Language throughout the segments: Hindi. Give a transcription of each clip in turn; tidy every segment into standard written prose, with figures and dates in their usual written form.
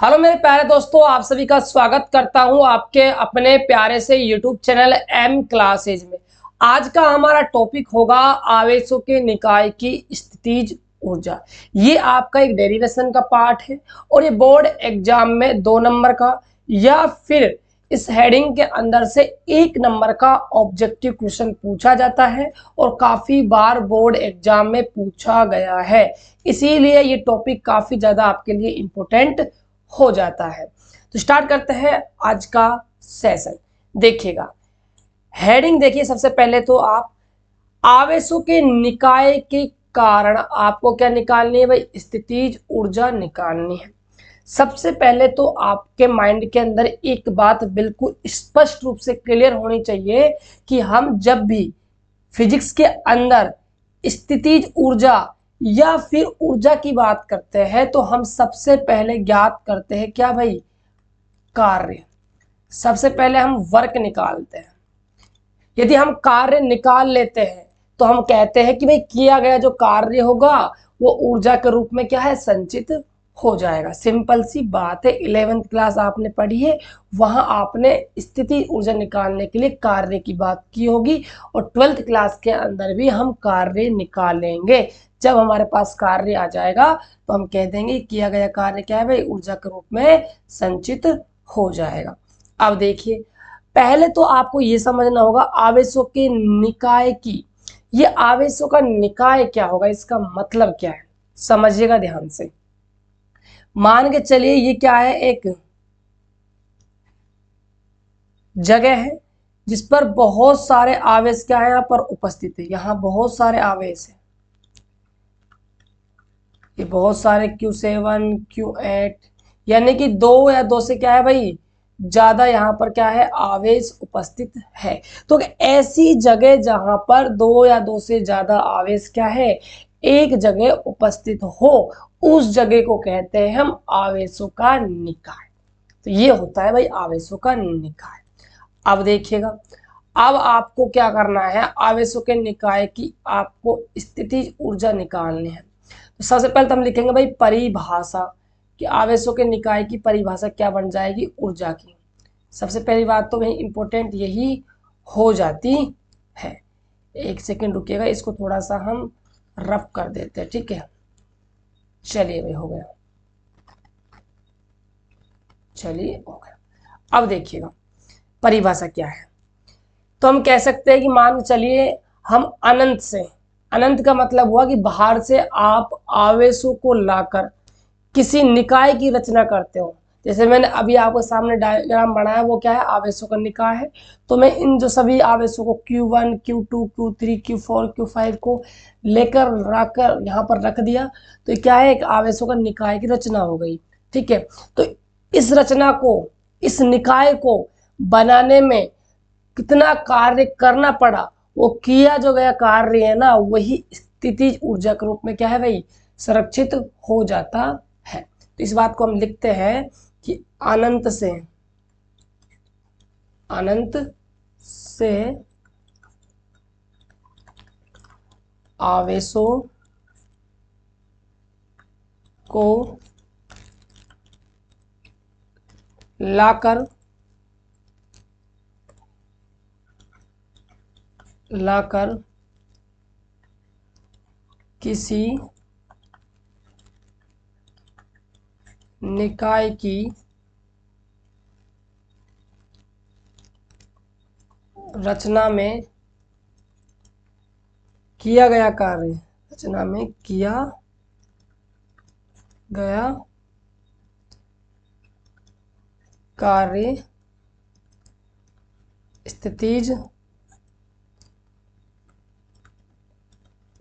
हेलो मेरे प्यारे दोस्तों, आप सभी का स्वागत करता हूं आपके अपने प्यारे से यूट्यूब चैनल एम क्लासेज में। आज का हमारा टॉपिक होगा आवेशों के निकाय की स्थितिज ऊर्जा। ये आपका एक डेरिवेशन का पार्ट है और ये बोर्ड एग्जाम में 2 नंबर का या फिर इस हेडिंग के अंदर से 1 नंबर का ऑब्जेक्टिव क्वेश्चन पूछा जाता है और काफी बार बोर्ड एग्जाम में पूछा गया है। इसीलिए ये टॉपिक काफी ज्यादा आपके लिए इंपॉर्टेंट हो जाता है। तो स्टार्ट करते हैं आज का सेशन। देखिएगा, हेडिंग देखिए। सबसे पहले तो आप आवेशों के निकाय के कारण आपको क्या निकालनी है भाई? स्थितिज ऊर्जा निकालनी है। सबसे पहले तो आपके माइंड के अंदर एक बात बिल्कुल स्पष्ट रूप से क्लियर होनी चाहिए कि हम जब भी फिजिक्स के अंदर स्थितिज ऊर्जा या फिर ऊर्जा की बात करते हैं तो हम सबसे पहले ज्ञात करते हैं क्या भाई? कार्य। सबसे पहले हम वर्क निकालते हैं। यदि हम कार्य निकाल लेते हैं तो हम कहते हैं कि भाई किया गया जो कार्य होगा वो ऊर्जा के रूप में क्या है? संचित हो जाएगा। सिंपल सी बात है। 11th क्लास आपने पढ़ी है, वहां आपने स्थिति ऊर्जा निकालने के लिए कार्य की बात की होगी और 12th क्लास के अंदर भी हम कार्य निकालेंगे। जब हमारे पास कार्य आ जाएगा तो हम कह देंगे किया गया कार्य क्या है भाई? ऊर्जा के रूप में संचित हो जाएगा। अब देखिए, पहले तो आपको ये समझना होगा आवेशों के निकाय की। ये आवेशों का निकाय क्या होगा, इसका मतलब क्या है, समझिएगा ध्यान से। मान के चलिए ये क्या है? एक जगह है जिस पर बहुत सारे आवेश क्या है यहाँ पर उपस्थित है। यहाँ बहुत सारे आवेश है, ये बहुत सारे Q7 Q8, यानी कि 2 या 2 से क्या है भाई? ज्यादा यहाँ पर क्या है? आवेश उपस्थित है। तो ऐसी जगह जहां पर 2 या 2 से ज्यादा आवेश क्या है? एक जगह उपस्थित हो, उस जगह को कहते हैं हम आवेशों का निकाय। तो ये होता है भाई आवेशों का निकाय। अब देखिएगा, अब आपको क्या करना है? आवेशों के निकाय की आपको स्थितिज ऊर्जा निकालनी है। तो सबसे पहले तो हम लिखेंगे भाई परिभाषा, कि आवेशों के निकाय की परिभाषा क्या बन जाएगी? ऊर्जा की। सबसे पहली बात तो वही इंपॉर्टेंट यही हो जाती है। एक सेकेंड रुकिएगा, इसको थोड़ा सा हम रफ कर देते हैं, ठीक है? चलिए भाई, हो गया। चलिए, हो गया। अब देखिएगा परिभाषा क्या है। तो हम कह सकते हैं कि मान के चलिए हम अनंत से, अनंत का मतलब हुआ कि बाहर से आप आवेशों को लाकर किसी निकाय की रचना करते हो। जैसे मैंने अभी आपके सामने डायग्राम बनाया, वो क्या है? आवेशों का निकाय है। तो मैं इन जो सभी आवेशों को Q1 Q2 Q3 Q4 Q5 को लेकर रखकर यहाँ पर रख दिया, तो क्या है? एक आवेशों का निकाय की रचना हो गई, ठीक है? तो इस रचना को, इस निकाय को बनाने में कितना कार्य करना पड़ा, वो किया जो गया कार्य है ना, वही स्थितिज ऊर्जा के रूप में क्या है भाई? संरक्षित हो जाता है। तो इस बात को हम लिखते हैं कि अनंत से, अनंत से आवेशों को लाकर किसी निकाय की रचना में किया गया कार्य, रचना में किया गया कार्य स्थितिज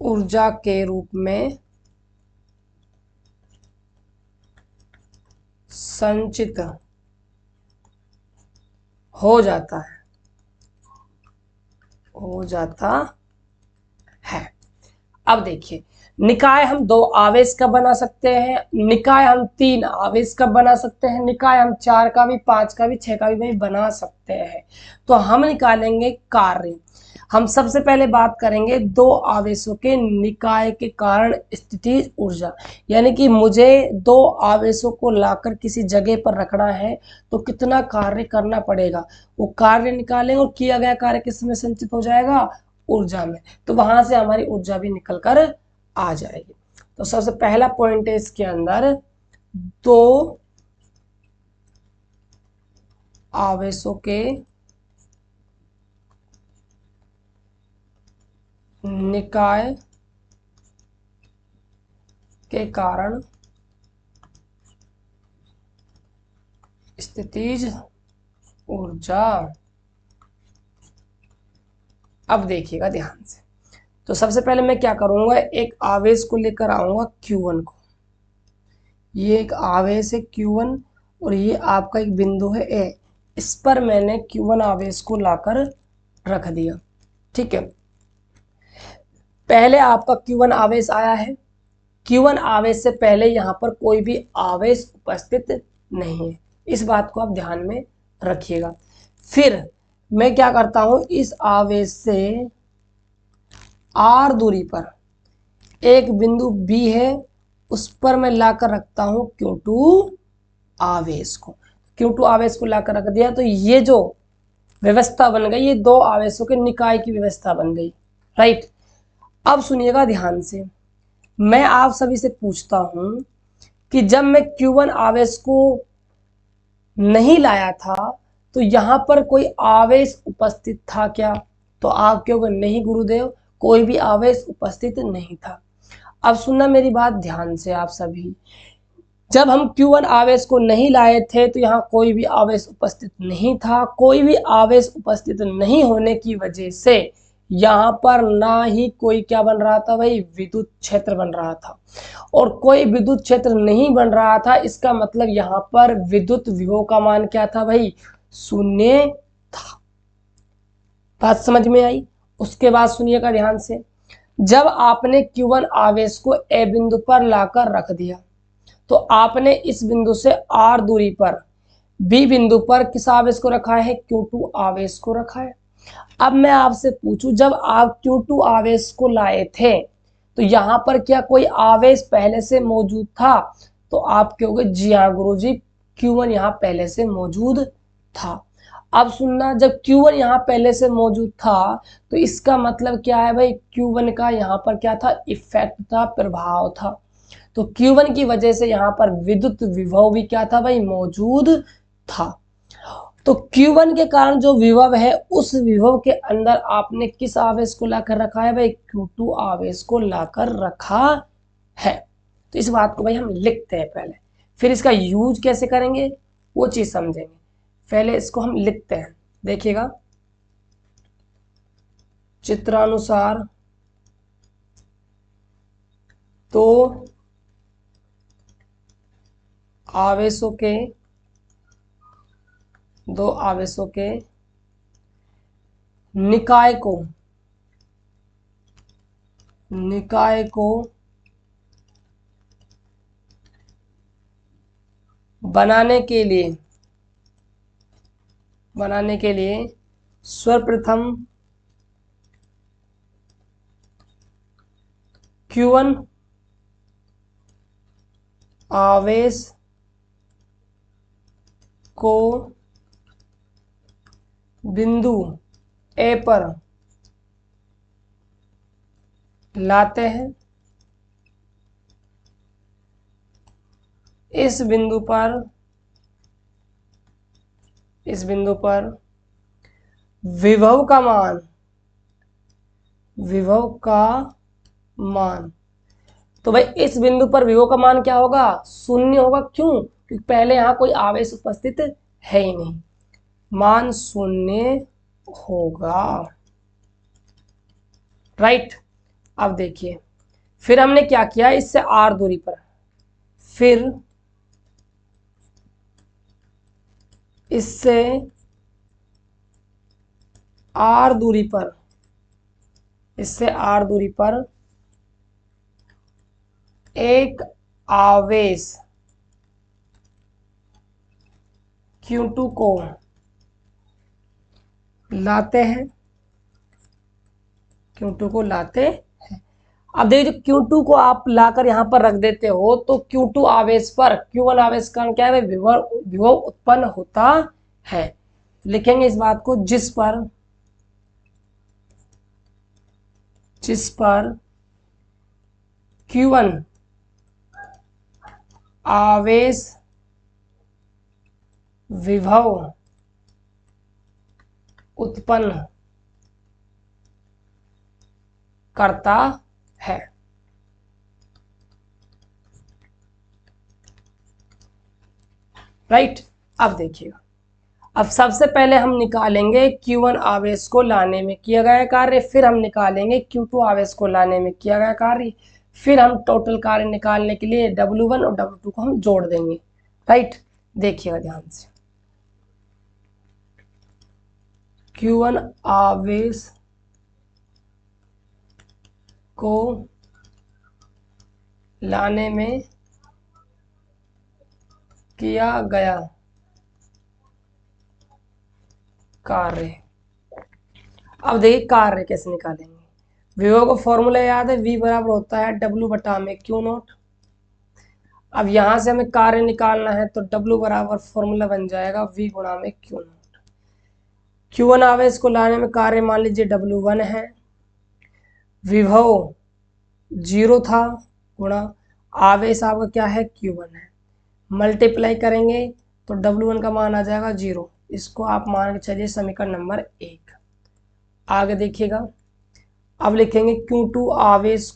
ऊर्जा के रूप में संचित हो जाता है, हो जाता है। अब देखिए, निकाय हम 2 आवेश का बना सकते हैं, निकाय हम 3 आवेश का बना सकते हैं, निकाय हम 4 का भी, 5 का भी, 6 का भी भाई बना सकते हैं। तो हम निकालेंगे कार्य। हम सबसे पहले बात करेंगे दो आवेशों के निकाय के कारण स्थितिज ऊर्जा, यानी कि मुझे दो आवेशों को लाकर किसी जगह पर रखना है तो कितना कार्य करना पड़ेगा, वो कार्य निकालेंगे और किया गया कार्य किस में संचित हो जाएगा, ऊर्जा में। तो वहां से हमारी ऊर्जा भी निकल कर आ जाएगी। तो सबसे पहला पॉइंट है इसके अंदर, दो आवेशों के निकाय के कारण स्थितिज ऊर्जा। अब देखिएगा ध्यान से, तो सबसे पहले मैं क्या करूंगा, एक आवेश को लेकर आऊंगा Q1 को। ये एक आवेश है Q1 और ये आपका एक बिंदु है A। इस पर मैंने Q1 आवेश को लाकर रख दिया। ठीक है, पहले आपका Q1 आवेश आया है। Q1 आवेश से पहले यहाँ पर कोई भी आवेश उपस्थित नहीं है, इस बात को आप ध्यान में रखिएगा। फिर मैं क्या करता हूं, इस आवेश से r दूरी पर एक बिंदु B है, उस पर मैं लाकर रखता हूं Q2 आवेश को। Q2 आवेश को लाकर रख दिया तो ये जो व्यवस्था बन गई, ये दो आवेशों के निकाय की व्यवस्था बन गई। राइट, अब सुनिएगा ध्यान से, मैं आप सभी से पूछता हूं कि जब मैं Q1 आवेश को नहीं लाया था तो यहां पर कोई आवेश उपस्थित था क्या? तो आप कहोगे नहीं गुरुदेव, कोई भी आवेश उपस्थित नहीं था। अब सुनना मेरी बात ध्यान से आप सभी, जब हम Q1 आवेश को नहीं लाए थे तो यहाँ कोई भी आवेश उपस्थित नहीं था। कोई भी आवेश उपस्थित नहीं होने की वजह से यहाँ पर ना ही कोई क्या बन रहा था भाई, विद्युत क्षेत्र बन रहा था। और कोई विद्युत क्षेत्र नहीं बन रहा था, इसका मतलब यहाँ पर विद्युत विभव का मान क्या था भाई, शून्य था। बात समझ में आई? उसके बाद सुनिएगा ध्यान से, जब आपने Q1 आवेश को A बिंदु पर लाकर रख दिया तो आपने इस बिंदु से R दूरी पर B बिंदु पर किस आवेश को रखा है, Q2 आवेश को रखा है। अब मैं आपसे पूछूं, जब आप Q2 आवेश को लाए थे तो यहां पर क्या कोई आवेश पहले से मौजूद था? तो आप कहोगे जी हाँ गुरुजी, Q1 यहाँ पहले से मौजूद था। अब सुनना, जब Q1 यहाँ पहले से मौजूद था तो इसका मतलब क्या है भाई, Q1 का यहाँ पर क्या था, इफेक्ट था, प्रभाव था। तो Q1 की वजह से यहाँ पर विद्युत विभव भी क्या था भाई, मौजूद था। तो Q1 के कारण जो विभव है, उस विभव के अंदर आपने किस आवेश को लाकर रखा है भाई, Q2 आवेश को लाकर रखा है। तो इस बात को भाई हम लिखते हैं पहले, फिर इसका यूज कैसे करेंगे वो चीज समझेंगे। पहले इसको हम लिखते हैं, देखिएगा, चित्रानुसार तो आवेशों के, दो आवेशों के निकाय को बनाने के लिए सर्वप्रथम Q1 आवेश को बिंदु A पर लाते हैं। इस बिंदु पर विभव का मान, तो भाई इस बिंदु पर विभव का मान क्या होगा, शून्य होगा। क्यों? क्योंकि पहले यहां कोई आवेश उपस्थित है ही नहीं, मान शून्य होगा। राइट, अब देखिए, फिर हमने क्या किया, इससे R दूरी पर, फिर इससे R दूरी पर, एक आवेश Q2 को लाते हैं। Q2 को लाते हैं। अब देखिए जो Q2 को आप लाकर यहाँ पर रख देते हो तो Q2 आवेश पर Q1 आवेश का कारण क्या है, विभव उत्पन्न होता है। लिखेंगे इस बात को, जिस पर Q1 आवेश विभव उत्पन्न करता है। राइट। अब देखिएगा, अब सबसे पहले हम निकालेंगे Q1 आवेश को लाने में किया गया कार्य, फिर हम निकालेंगे Q2 आवेश को लाने में किया गया कार्य, फिर हम टोटल कार्य निकालने के लिए W1 और W2 को हम जोड़ देंगे। राइट, देखिएगा ध्यान से, Q1 आवेश को लाने में किया गया कार्य। अब देखिए कार्य कैसे निकालेंगे, विभव का फॉर्मूला याद है, V बराबर होता है W बटा में Q नॉट। अब यहां से हमें कार्य निकालना है तो W बराबर फॉर्मूला बन जाएगा V गुणा में Q नॉट। Q1 आवेश को लाने में कार्य मान लीजिए W1 है, विभव 0 था, गुणा आवेश आपका क्या है Q1 है, मल्टीप्लाई करेंगे तो W1 का मान आ जाएगा 0। इसको आप मान के चलिए समीकरण नंबर 1। आगे देखिएगा, अब लिखेंगे Q2 आवेश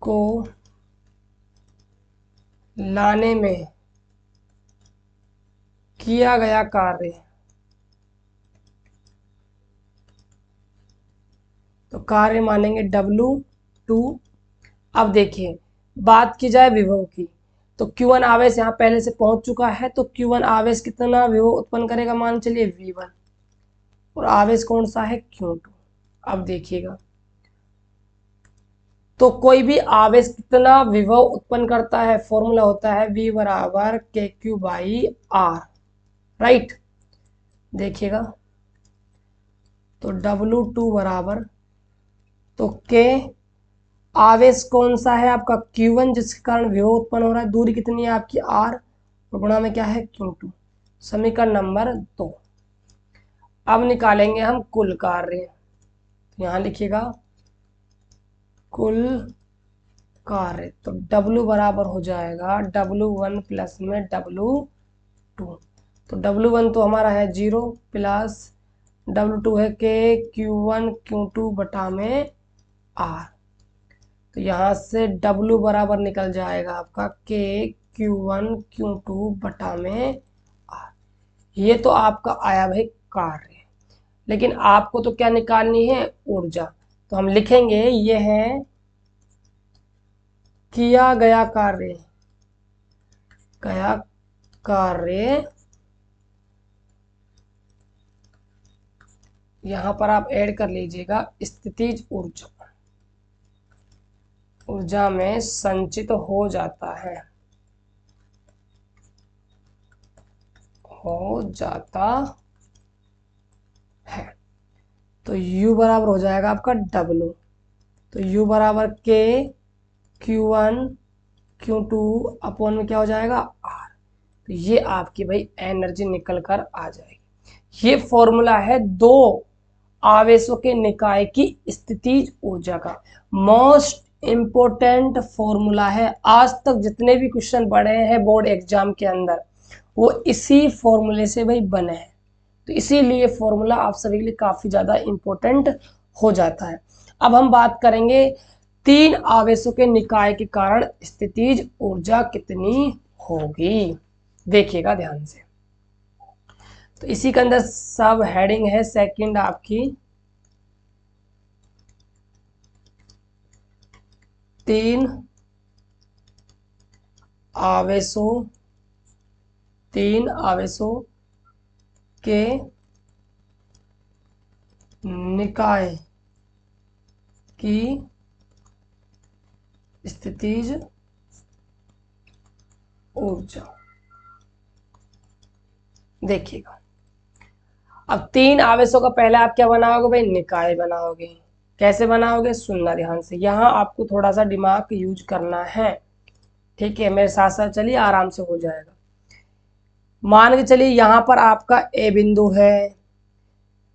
को लाने में किया गया कार्य। तो कार्य मानेंगे W2। अब देखिए, बात की जाए विभव की तो Q1 आवेश यहाँ पहले से पहुंच चुका है, तो Q1 आवेश कितना विभव उत्पन्न करेगा, मान चलिए V1, और आवेश कौन सा है Q2। अब देखिएगा, तो कोई भी आवेश कितना विभव उत्पन्न करता है, फॉर्मूला होता है V बराबर KQ बाई R। राइट, देखिएगा, तो W2 बराबर, तो K आवेश कौन सा है आपका Q1 जिसके कारण विभव उत्पन्न हो रहा है, दूरी कितनी है आपकी R, और गुणा में क्या है Q2, समीकरण नंबर 2। अब निकालेंगे हम कुल कार्य, यहाँ लिखिएगा कुल कार्य, तो W बराबर हो जाएगा W1 प्लस में W2। तो W1 तो हमारा है 0 प्लस W2 है के Q1 Q2 बटा में R। तो यहाँ से W बराबर निकल जाएगा आपका के Q1 Q2 बटा में R। ये तो आपका आया भाई कार्य, लेकिन आपको तो क्या निकालनी है, ऊर्जा। तो हम लिखेंगे ये है किया गया कार्य, यहां पर आप ऐड कर लीजिएगा स्थितिज ऊर्जा में संचित हो जाता है, तो U बराबर हो जाएगा आपका W। तो U बराबर के Q1 Q2 अपॉन में क्या हो जाएगा R। तो ये आपकी भाई एनर्जी निकल कर आ जाएगी। ये फॉर्मूला है दो आवेशों के निकाय की स्थितिज ऊर्जा का, मोस्ट इंपोर्टेंट फॉर्मूला है। आज तक जितने भी क्वेश्चन पढ़े हैं बोर्ड एग्जाम के अंदर वो इसी फॉर्मूले से भाई बने हैं, तो इसीलिए फॉर्मूला आप सभी के लिए काफी ज्यादा इंपॉर्टेंट हो जाता है। अब हम बात करेंगे तीन आवेशों के निकाय के कारण स्थितिज ऊर्जा कितनी होगी, देखिएगा ध्यान से। तो इसी के अंदर सब हेडिंग है सेकंड आपकी, तीन आवेशों के निकाय की स्थितिज ऊर्जा। देखिएगा, अब तीन आवेशों का पहले आप क्या बनाओगे भाई, निकाय बनाओगे। कैसे बनाओगे, सुनना ध्यान से, यहाँ आपको थोड़ा सा दिमाग यूज करना है, ठीक है, मेरे साथ साथ चलिए, आराम से हो जाएगा। मान के चलिए यहाँ पर आपका ए बिंदु है,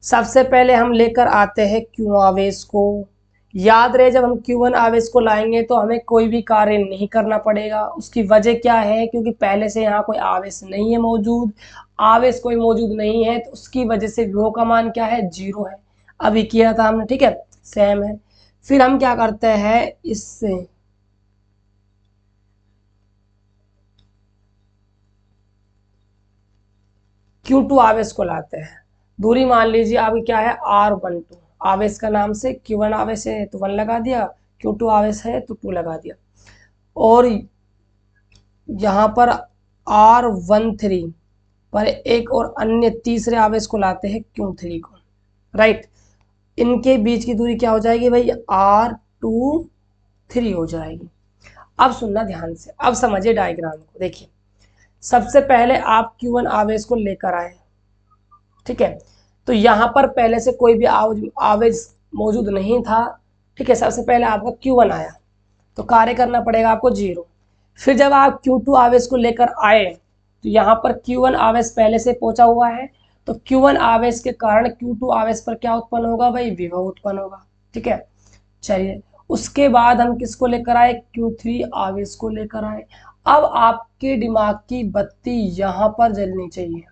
सबसे पहले हम लेकर आते हैं क्यू आवेश को। याद रहे, जब हम Q1 आवेश को लाएंगे तो हमें कोई भी कार्य नहीं करना पड़ेगा। उसकी वजह क्या है, क्योंकि पहले से यहाँ कोई आवेश नहीं है मौजूद, आवेश कोई मौजूद नहीं है, तो उसकी वजह से विभव का मान क्या है, 0 है। अभी किया था हमने, ठीक है, सेम है। फिर हम क्या करते हैं, इससे Q2 आवेश को लाते हैं। दूरी मान लीजिए आपकी क्या है, R12। आवेश का नाम से Q1 आवेश है तो 1 लगा दिया, Q2 आवेश है तो 2 लगा दिया। और यहाँ पर R13 पर एक और अन्य तीसरे आवेश को लाते हैं Q3 को, राइट। इनके बीच की दूरी क्या हो जाएगी भाई, R23 हो जाएगी। अब सुनना ध्यान से, अब समझिए डायग्राम को, देखिए सबसे पहले आप Q1 आवेश को लेकर आए, ठीक है, तो यहाँ पर पहले से कोई भी आवेश मौजूद नहीं था, ठीक है। सबसे पहले आपका Q1 आया तो कार्य करना पड़ेगा आपको 0। फिर जब आप Q2 आवेश को लेकर आए तो यहाँ पर Q1 आवेश पहले से पहुंचा हुआ है, तो Q1 आवेश के कारण Q2 आवेश पर क्या उत्पन्न होगा भाई, विभव उत्पन्न होगा, ठीक है। चलिए, उसके बाद हम किसको लेकर आए, Q3 आवेश को लेकर आए। अब आपके दिमाग की बत्ती यहाँ पर जलनी चाहिए।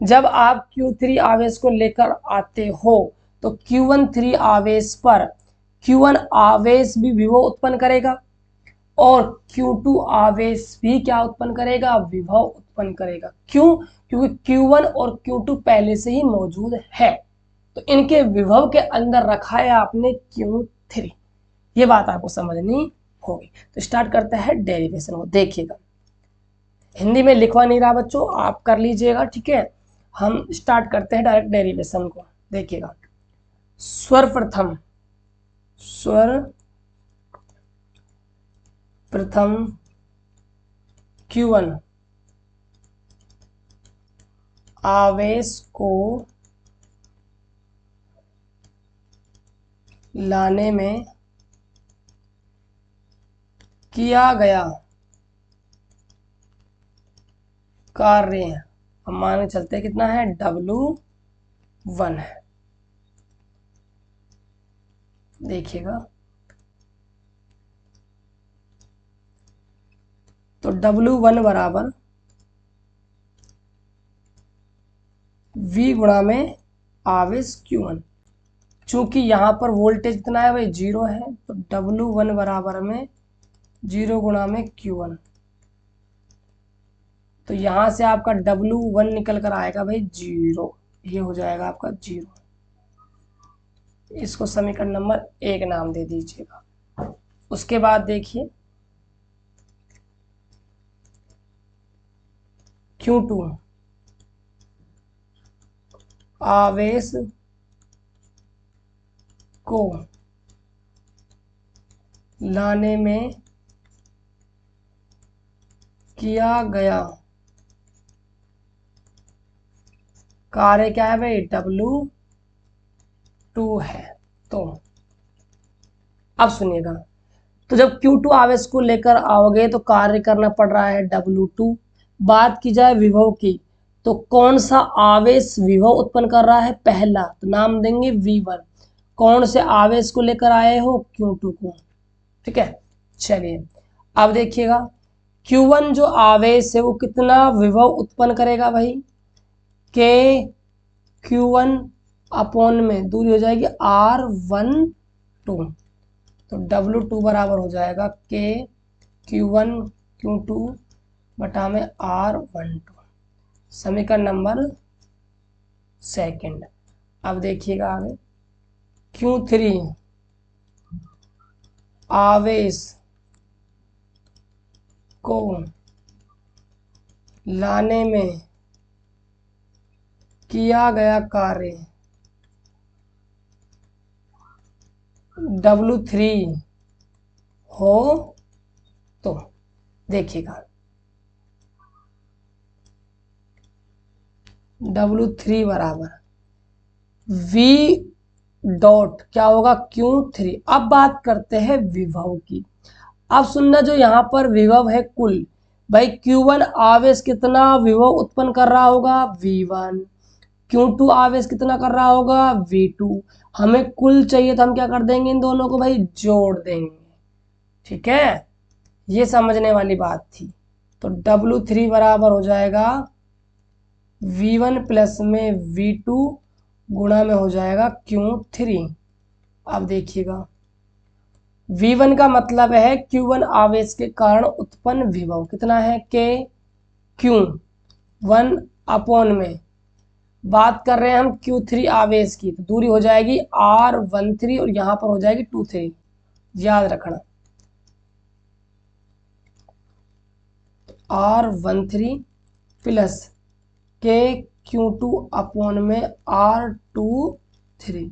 जब आप Q3 आवेश को लेकर आते हो तो Q13 आवेश पर Q1 आवेश भी विभव उत्पन्न करेगा और Q2 आवेश भी क्या उत्पन्न करेगा, विभव उत्पन्न करेगा। क्यों, क्योंकि Q1 और Q2 पहले से ही मौजूद है, तो इनके विभव के अंदर रखा है आपने Q3। ये बात आपको समझनी होगी। तो स्टार्ट करते हैं डेरिवेशन को, देखिएगा हिंदी में लिखवा नहीं रहा बच्चों, आप कर लीजिएगा, ठीक है। हम स्टार्ट करते हैं डायरेक्ट डेरिवेशन को, देखिएगा। सर्वप्रथम Q1 आवेश को लाने में किया गया कार्य, हम मान के चलते कितना है, W1 है। देखिएगा, तो W1 बराबर V गुणा में आवेश Q1। चूंकि यहाँ पर वोल्टेज कितना है भाई, 0 है, तो W1 बराबर में 0 गुणा में Q1। तो यहाँ से आपका W1 निकल कर आएगा भाई 0, ये हो जाएगा आपका 0। इसको समीकरण नंबर 1 नाम दे दीजिएगा। उसके बाद देखिए Q2 आवेश को लाने में किया गया कार्य क्या है भाई, W2 है। तो अब सुनिएगा, तो जब Q2 आवेश को लेकर आओगे तो कार्य करना पड़ रहा है W2। बात की जाए विभव की, तो कौन सा आवेश विभव उत्पन्न कर रहा है, पहला, तो नाम देंगे V1। कौन से आवेश को लेकर आए हो, Q2 को, ठीक है। चलिए, अब देखिएगा Q1 जो आवेश है वो कितना विभव उत्पन्न करेगा भाई, के Q1 अपॉन में दूरी हो जाएगी R12, तो W2 बराबर हो जाएगा के Q1 Q2 बटा में R12, समीकरण नंबर 2। अब देखिएगा आगे, Q3 आवेश को लाने में किया गया कार्य W3 हो, तो देखिएगा W3 बराबर V डॉट क्या होगा Q3। अब बात करते हैं विभव की। अब सुनना, जो यहाँ पर विभव है कुल, भाई Q1 आवेश कितना विभव उत्पन्न कर रहा होगा V1, Q2 आवेश कितना कर रहा होगा V2। हमें कुल चाहिए तो हम क्या कर देंगे, इन दोनों को भाई जोड़ देंगे। ठीक है, ये समझने वाली बात थी। तो W3 बराबर हो जाएगा V1 प्लस में V2 गुणा में हो जाएगा Q3। अब देखिएगा, V1 का मतलब है Q1 आवेश के कारण उत्पन्न विभव कितना है K Q1 अपॉन में, बात कर रहे हैं हम Q3 आवेश की, तो दूरी हो जाएगी R13 और यहाँ पर हो जाएगी 23, याद रखना R13 plus K Q2 upon में R23,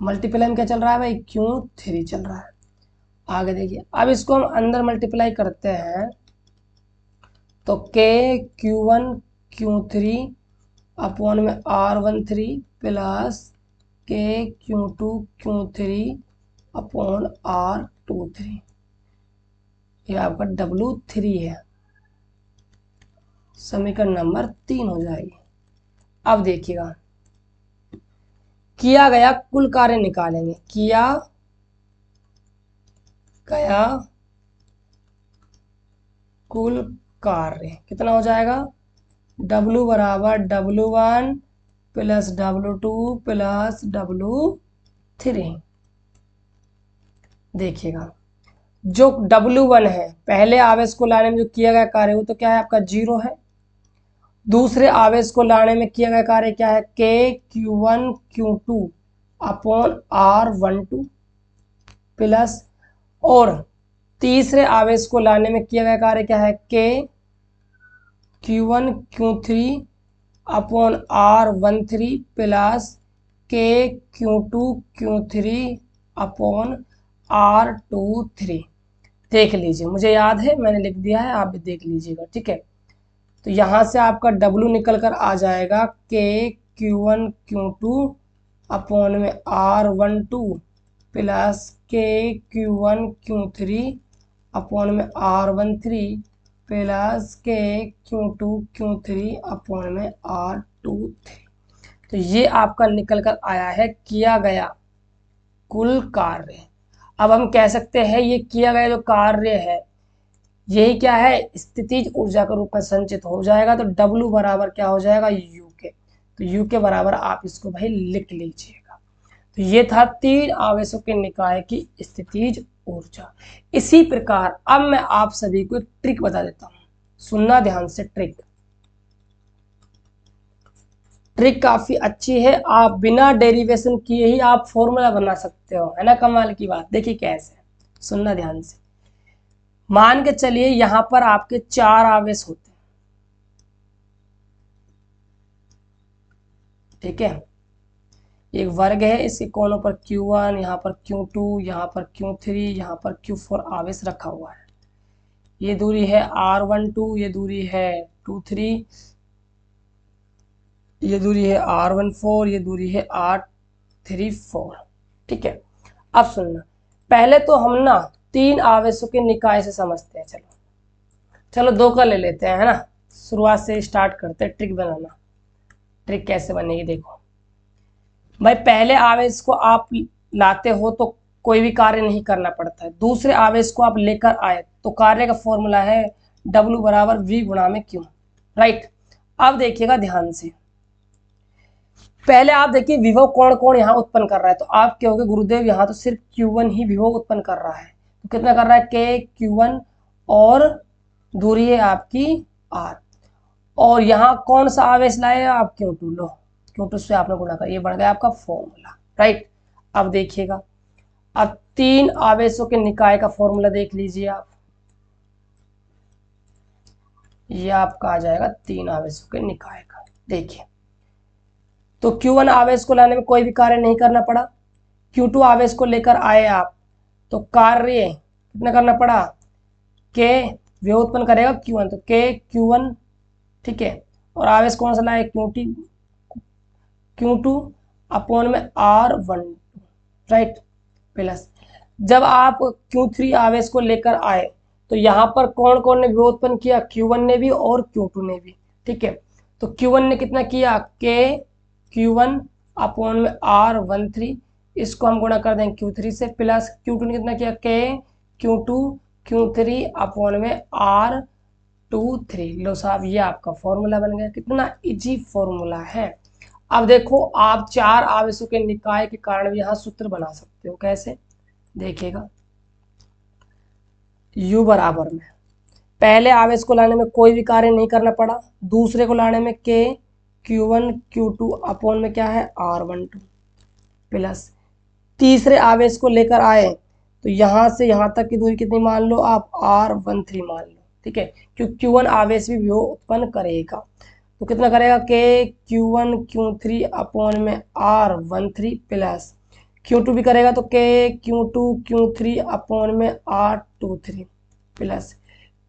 मल्टीप्लाई में क्या चल रहा है भाई Q3 चल रहा है। आगे देखिए, अब इसको हम अंदर मल्टीप्लाई करते हैं तो K Q1 Q3 अपॉन में R13 plus K Q2 Q3 upon R23, ये आपका W3 है, समीकरण नंबर 3 हो जाएगी। अब देखिएगा, किया गया कुल कार्य निकालेंगे। किया गया कुल कार्य कितना हो जाएगा, W बराबर W1 plus W2 plus W3। देखिएगा, जो W1 है पहले आवेश को लाने में जो किया गया कार्य वो तो क्या है आपका 0 है। दूसरे आवेश को लाने में किया गया कार्य क्या है K Q1 Q2 upon R12 plus, और तीसरे आवेश को लाने में किया गया कार्य क्या है K Q1 Q3 upon R13 plus K Q2 Q3 upon R23। देख लीजिए, मुझे याद है मैंने लिख दिया है, आप भी देख लीजिएगा। ठीक है, तो यहाँ से आपका W निकल कर आ जाएगा K Q1 Q2 अपॉन में R12 plus K Q1 Q3 upon में R13 plus K Q2 Q3 upon में R23। तो ये आपका निकल कर आया है किया गया कुल कार्य। अब हम कह सकते हैं ये किया गया जो कार्य है यही क्या है, स्थितिज ऊर्जा के रूप में संचित हो जाएगा। तो W बराबर क्या हो जाएगा U के, तो U के बराबर आप इसको भाई लिख लीजिएगा। तो ये था 3 आवेशों के निकाय की स्थितिज ऊर्जा। इसी प्रकार अब मैं आप सभी को एक ट्रिक बता देता हूं, सुनना ध्यान से। ट्रिक काफी अच्छी है, आप बिना डेरिवेशन किए ही आप फॉर्मूला बना सकते हो, है ना कमाल की बात। देखिए कैसे, सुनना ध्यान से। मान के चलिए यहां पर आपके 4 आवेश होते हैं, ठीक है, एक वर्ग है, इसके कोनों पर Q1, यहाँ पर Q2, यहाँ पर Q3, यहाँ पर Q4 आवेश रखा हुआ है। ये दूरी है R12, ये दूरी है 23, ये दूरी है R14, ये दूरी है R34। ठीक है, अब सुनना, पहले तो हम ना 3 आवेशों के निकाय से समझते हैं। चलो चलो 2 का ले लेते हैं, है ना। शुरुआत से स्टार्ट करते हैं ट्रिक बनाना। ट्रिक कैसे बनेगी देखो भाई, पहले आवेश को आप लाते हो तो कोई भी कार्य नहीं करना पड़ता है। दूसरे आवेश को आप लेकर आए तो कार्य का फॉर्मूला है W बराबर V गुणा में Q, राइट। अब देखिएगा ध्यान से, पहले आप देखिए विभव कौन कौन यहाँ उत्पन्न कर रहा है। तो आप कहोगे गुरुदेव यहाँ तो सिर्फ Q1 ही विभव उत्पन्न कर रहा है, तो कितना कर रहा है K Q1 और दूरी है आपकी R, और यहाँ कौन सा आवेश लाएगा आप Q2, लो Q2 से आपने गुणा कर, ये बन गया आपका फॉर्मूला, राइट। अब देखिएगा, अब 3 आवेशों के निकाय का फॉर्मूला देख लीजिए आप, ये आपका आ जाएगा 3 आवेशों के निकाय का। देखिए, तो Q1 आवेश को लाने में कोई भी कार्य नहीं करना पड़ा, Q2 आवेश को लेकर आए आप तो कार्य कितना करना पड़ा, K विभव उत्पन्न करेगा Q1, तो K Q1, ठीक है, और आवेश कौन सा लाए, Q2 अपॉन में R12, राइट, प्लस जब आप Q3 आवेश को लेकर आए तो यहाँ पर कौन कौन ने विभव उत्पन्न किया, Q1 ने भी और Q2 ने भी, ठीक है। तो Q1 ने कितना किया, K Q1 अपॉन में R13, इसको हम गुणा कर देंगे Q3 से, प्लस Q2 ने कितना किया, K Q2 Q3 अपॉन में R23। लो साहब, ये आपका फॉर्मूला बन गया। कितना इजी फॉर्मूला है। अब देखो, आप चार आवेशों के निकाय के कारण भी यहाँ सूत्र बना सकते हो। कैसे, देखिएगा, U बराबर में पहले आवेश को लाने में कोई भी कार्य नहीं करना पड़ा, दूसरे को लाने में K Q1 Q2 अपॉन में क्या है, R12, प्लस तीसरे आवेश को लेकर आए तो यहाँ से यहाँ तक की दूरी कितनी मान लो आप, R13 मान लो, ठीक है, क्योंकि Q1 आवेश भी विभव उत्पन्न करेगा। तो कितना करेगा, K Q1 Q3 अपॉन में R13 प्लस Q2 भी करेगा तो K Q2 Q3 अपॉन में R23 प्लस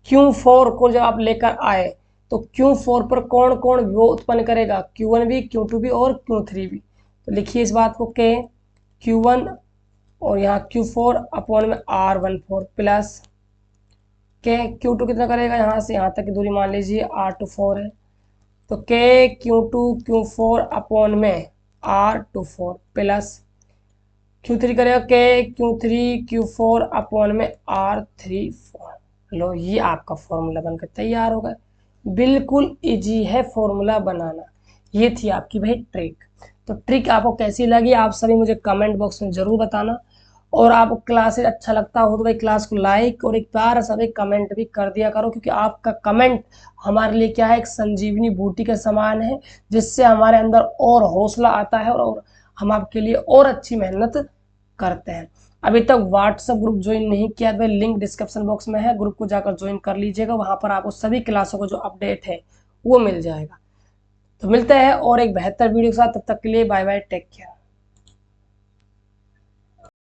Q4 को जब आप लेकर आए तो Q4 पर कौन कौन विभव उत्पन्न करेगा, Q1 भी, Q2 भी और Q3 भी। तो लिखिए इस बात को, K Q1 और यहाँ Q4 अपॉन में R14 प्लस K Q2 कितना करेगा, यहाँ से यहाँ तक की दूरी मान लीजिए R24 है, तो K Q2 Q4 अपॉन में R24 प्लस Q3 करेगा K Q3 Q4 अपॉन में R34। लो, ये आपका फॉर्मूला बनकर तैयार हो गया। बिल्कुल इजी है फॉर्मूला बनाना। ये थी आपकी भाई ट्रिक। तो ट्रिक आपको कैसी लगी आप सभी मुझे कमेंट बॉक्स में जरूर बताना। और आपको क्लासेस अच्छा लगता हो तो भाई क्लास को लाइक और एक प्यारा सा भाई कमेंट भी कर दिया करो, क्योंकि आपका कमेंट हमारे लिए क्या है, एक संजीवनी बूटी के समान है, जिससे हमारे अंदर और हौसला आता है और हम आपके लिए और अच्छी मेहनत करते हैं। अभी तक व्हाट्सएप ग्रुप ज्वाइन नहीं किया तो लिंक डिस्क्रिप्शन बॉक्स में है, ग्रुप को जाकर ज्वाइन कर लीजिएगा। वहां पर आपको सभी क्लासों का जो अपडेट है वो मिल जाएगा। तो मिलते हैं और एक बेहतर वीडियो के साथ, तब तक के लिए बाय बाय, टेक केयर।